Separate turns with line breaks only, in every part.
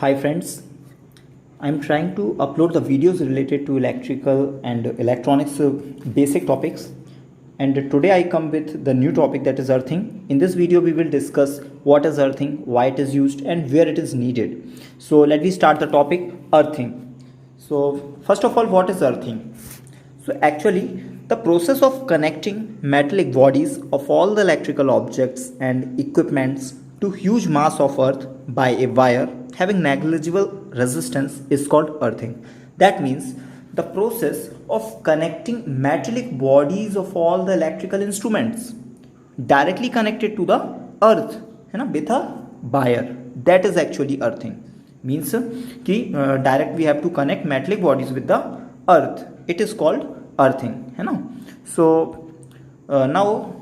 Hi friends, I'm trying to upload the videos related to electrical and electronics basic topics, and today I come with the new topic, that is earthing. In this video we will discuss what is earthing, why it is used and where it is needed. So let me start the topic earthing. So first of all, what is earthing? So actually the process of connecting metallic bodies of all the electrical objects and equipments to huge mass of earth by a wire having negligible resistance is called earthing. That means the process of connecting metallic bodies of all the electrical instruments directly connected to the earth with a wire, that is actually earthing. Means कि direct we have to connect metallic bodies with the earth, it is called earthing, है ना. So now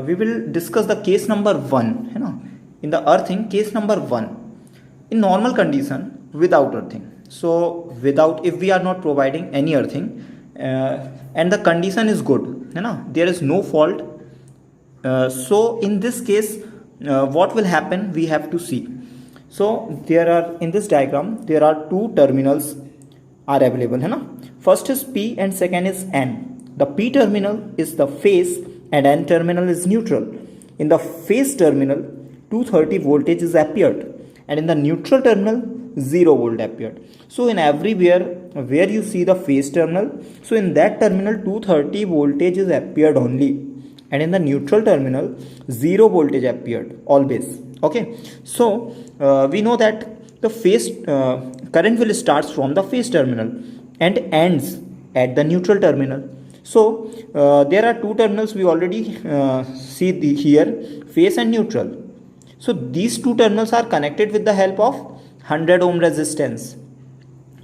we will discuss the case number 1, है ना. In the earthing, case number 1, in normal condition without earthing. So without, if we are not providing any earthing and the condition is good, है ना, there is no fault. So in this case what will happen, we have to see. So there are, in this diagram there are two terminals are available, है ना. First is P and second is N. The P terminal is the phase and N terminal is neutral. In the phase terminal 230 voltage is appeared and in the neutral terminal 0 volt appeared. So in everywhere where you see the phase terminal, so in that terminal 230 voltage is appeared only, and in the neutral terminal 0 voltage appeared always. Okay, so we know that the phase current will starts from the phase terminal and ends at the neutral terminal. So there are two terminals we already see here, phase and neutral. So these two terminals are connected with the help of 100 ohm resistance.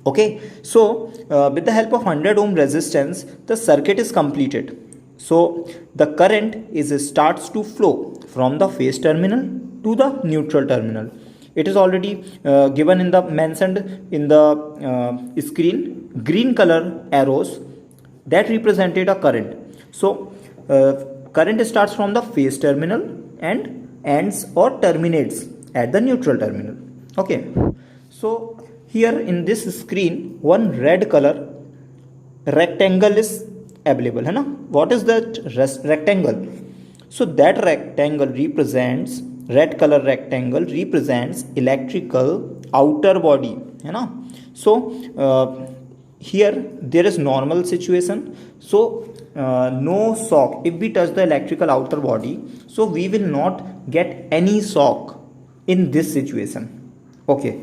Okay, so with the help of 100 ohm resistance the circuit is completed. So the current starts to flow from the phase terminal to the neutral terminal. It is already given in the mentioned in the screen, green color arrows that represented a current. So current starts from the phase terminal and ends or terminates at the neutral terminal. Okay, so here in this screen one red color rectangle is available, है ना. What is that rectangle? So that rectangle represents, red color rectangle represents electrical outer body, है ना. So here there is normal situation, so no shock. If we touch the electrical outer body, so we will not get any shock in this situation. Okay,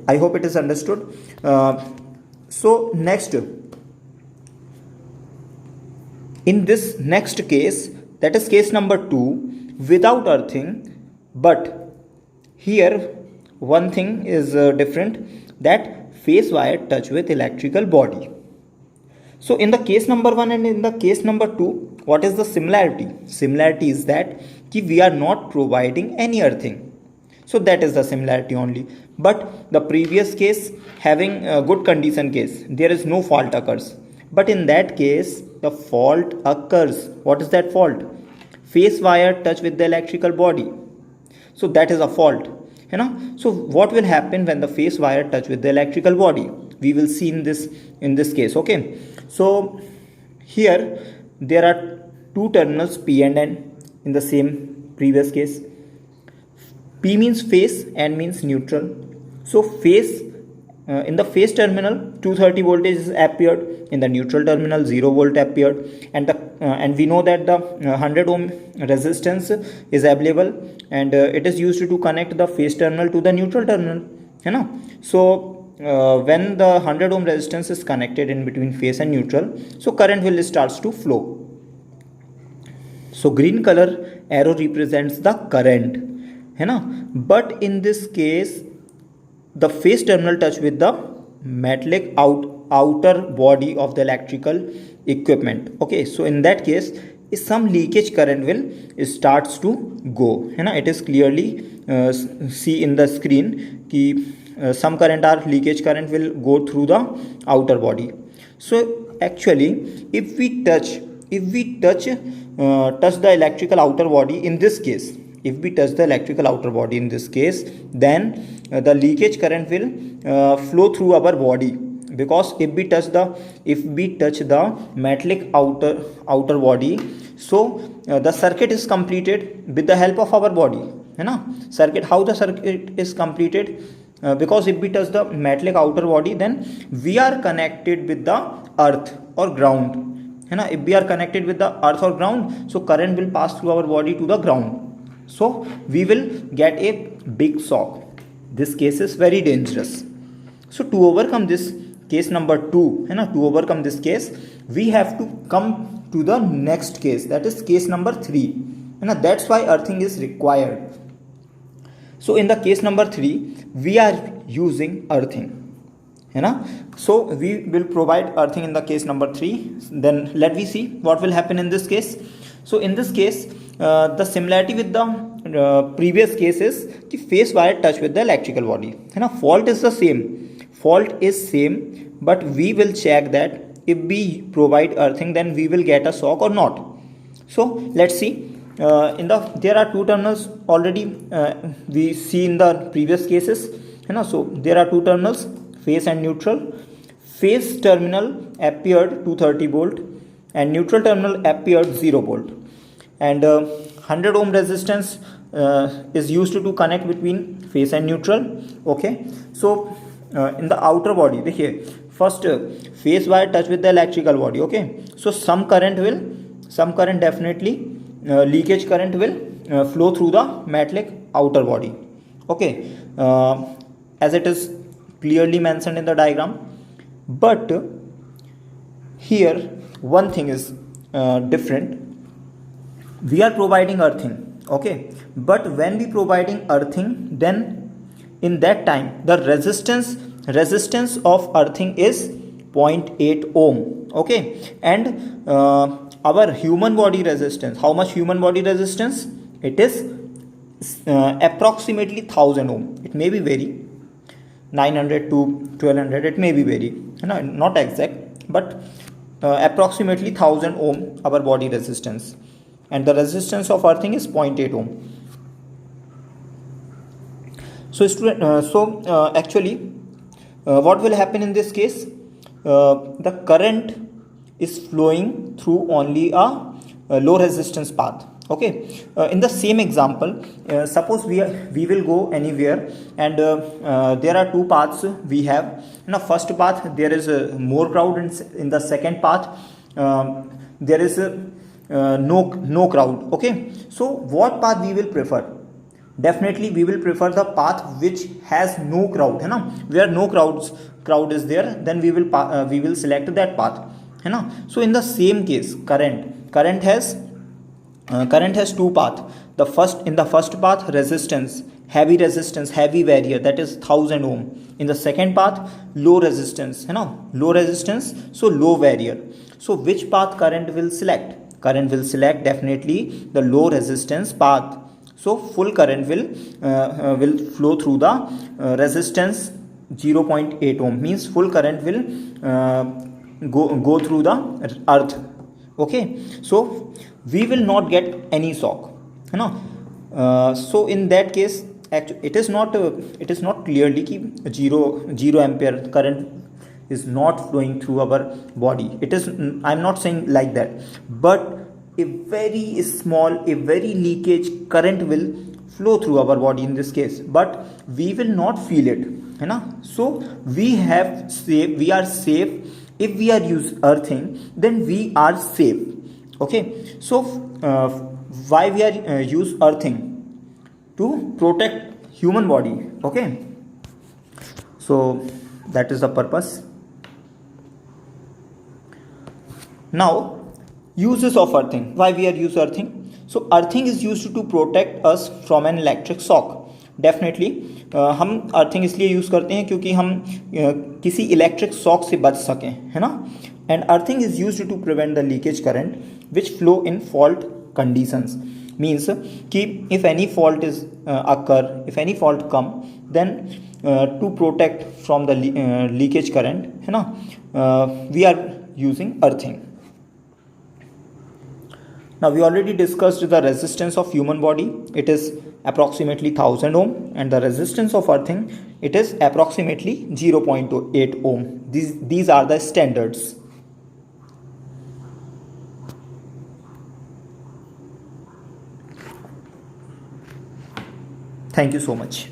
I hope it is understood. So next, in this next case, that is case number 2, without earthing, but here one thing is different, that phase wire touch with electrical body. So in the case number 1 and in the case number 2, what is the similarity? Similarity is that we are not providing any earthing. So that is the similarity only. But the previous case, having a good condition case, there is no fault occurs. But in that case, the fault occurs. What is that fault? Phase wire touch with the electrical body. So that is a fault. You know? So what will happen when the phase wire touch with the electrical body? We will see in this case. Okay. So here there are two terminals P and N in the same previous case. P means phase, N means neutral. So phase, in the phase terminal 230 voltage is appeared, in the neutral terminal 0 volt appeared, and we know that the 100 ohm resistance is available and it is used to connect the phase terminal to the neutral terminal, you know. So when the 100 ohm resistance is connected in between phase and neutral, so current will starts to flow. So green color arrow represents the current, है ना. But in this case the phase terminal touch with the metallic outer body of the electrical equipment. Okay, so in that case some leakage current will starts to go, है ना. It is clearly see in the screen कि some current or leakage current will go through the outer body. So actually if we touch the electrical outer body in this case, if we touch the electrical outer body in this case, then the leakage current will flow through our body, because if we touch the metallic outer body, so the circuit is completed with the help of our body, है ना. Circuit, how the circuit is completed? Because if we touch the metallic outer body, then we are connected with the earth or ground, है ना. If we are connected with the earth or ground, so current will pass through our body to the ground, so we will get a big shock. This case is very dangerous. So to overcome this case number 2, है ना, to overcome this case, we have to come to the next case, that is case number 3, है ना. That's why earthing is required. So in the case number 3, we are using earthing, है ना. So we will provide earthing in the case number 3. Then let me see what will happen in this case. So in this case, the similarity with the previous case is कि face wire touch with the electrical body, है ना. Fault is the same, but we will check that if we provide earthing, then we will get a shock or not. So let's see. There are two terminals already, we see in the previous cases, है ना. So there are two terminals, face and neutral. Face terminal appeared 230 volt and neutral terminal appeared 0 volt, and 100 ohm resistance is used to connect between face and neutral. Okay, so in the outer body, देखिए, first face wire touch with the electrical body. Okay, so some current definitely, leakage current will flow through the metallic outer body. Okay, as it is clearly mentioned in the diagram. But here one thing is different. We are providing earthing, okay, but when we providing earthing, then in that time the resistance of earthing is 0.8 ohm. Okay, and our human body resistance, how much human body resistance? It is approximately 1000 ohm. It may be vary, 900 to 1200, it may be vary, not exact, but approximately 1000 ohm our body resistance, and the resistance of earthing is 0.8 ohm. So actually what will happen in this case? The current is flowing through only a low resistance path. Okay, in the same example, suppose we will go anywhere, and there are two paths we have. In the first path there is more crowd, and in the second path there is no crowd. Okay, so what path we will prefer? Definitely we will prefer the path which has no crowd, है ना. Where no crowd is there, then we will select that path, है ना. So in the same case, current has two paths. In the first path, resistance, heavy barrier, that is 1000 ohm. In the second path, low resistance, है ना, low resistance, so low barrier. So which path current will select? Current will select definitely the low resistance path. So full current will flow through the resistance 0.8 ohm, means full current will go through the earth. Okay, so we will not get any shock, है ना. So in that case, actually it is not clearly कि zero ampere current is not flowing through our body. I'm not saying like that, but a very small, a very leakage current will flow through our body in this case, but we will not feel it, है ना. So we are safe. If we are use earthing, then we are safe. Okay, so why we are use earthing? To protect human body. Okay, so that is the purpose. Now uses of earthing. Why we are use earthing? So earthing is used to protect us from an electric shock. Definitely हम earthing इसलिए use करते हैं क्योंकि हम किसी electric shock से बच सकें, है ना. And earthing is used to prevent the leakage current which flow in fault conditions. Means कि if any fault is occur, if any fault come, then to protect from the leakage current, है ना, we are using earthing. Now we already discussed the resistance of human body. It is approximately 1000 ohm, and the resistance of earthing, it is approximately 0.8 ohm. These are the standards. Thank you so much.